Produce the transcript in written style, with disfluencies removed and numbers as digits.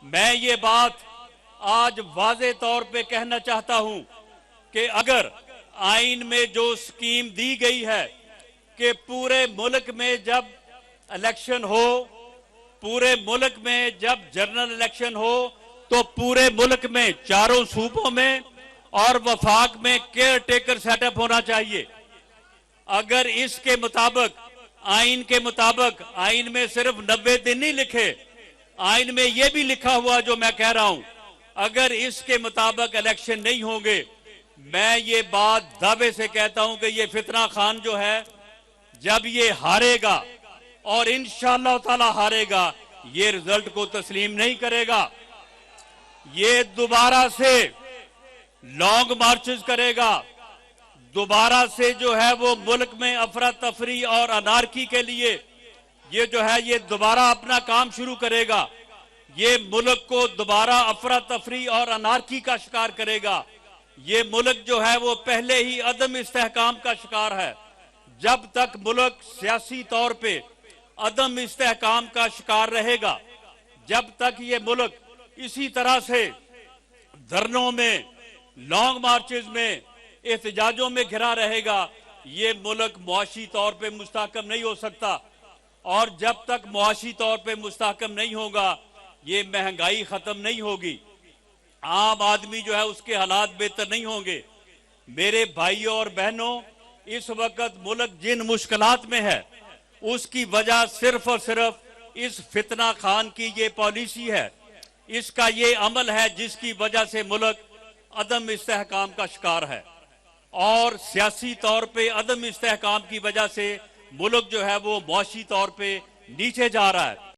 मैं ये बात आज वाज़े तौर पे कहना चाहता हूं कि अगर आइन में जो स्कीम दी गई है कि पूरे मुल्क में जब इलेक्शन हो, पूरे मुल्क में जब जनरल इलेक्शन हो, तो पूरे मुल्क में चारों सूबों में और वफाक में केयर टेकर सेटअप होना चाहिए। अगर इसके मुताबिक, आइन के मुताबिक, आइन में सिर्फ 90 दिन नहीं लिखे, आइन में यह भी लिखा हुआ जो मैं कह रहा हूं, अगर इसके मुताबिक इलेक्शन नहीं होंगे, मैं ये बात दावे से कहता हूं कि ये फितना खान जो है, जब ये हारेगा और इंशाअल्लाह ताला हारेगा, ये रिजल्ट को तस्लीम नहीं करेगा। ये दोबारा से लॉन्ग मार्चेस करेगा, दोबारा से जो है वो मुल्क में अफरा तफरी और अनारकी के लिए ये जो है ये दोबारा अपना काम शुरू करेगा। ये मुल्क को दोबारा अफरा तफरी और अनारकी का शिकार करेगा। ये मुल्क जो है वो पहले ही अदम इस्तेहकाम का शिकार है। जब तक मुल्क सियासी तौर पे अदम इस्तेहकाम का शिकार रहेगा, जब तक ये मुल्क इसी तरह से धरनों में, लॉन्ग मार्चेस में, एहतजाजों में घिरा रहेगा, ये मुल्क मुआशी तौर पे मुस्तहकम नहीं हो सकता। और जब तक मुआशी तौर पे मुस्तहकम नहीं होगा, ये महंगाई खत्म नहीं होगी, आम आदमी जो है उसके हालात बेहतर नहीं होंगे। मेरे भाइयों और बहनों, इस वक्त मुल्क जिन मुश्किलात में है, उसकी वजह सिर्फ और सिर्फ इस फितना खान की ये पॉलिसी है, इसका ये अमल है, जिसकी वजह से मुल्क अदम इस्तेहकाम का शिकार है। और सियासी तौर पे अदम इस्तेहकाम की वजह से मुल्क जो है वो मुआशी तौर पे नीचे जा रहा है।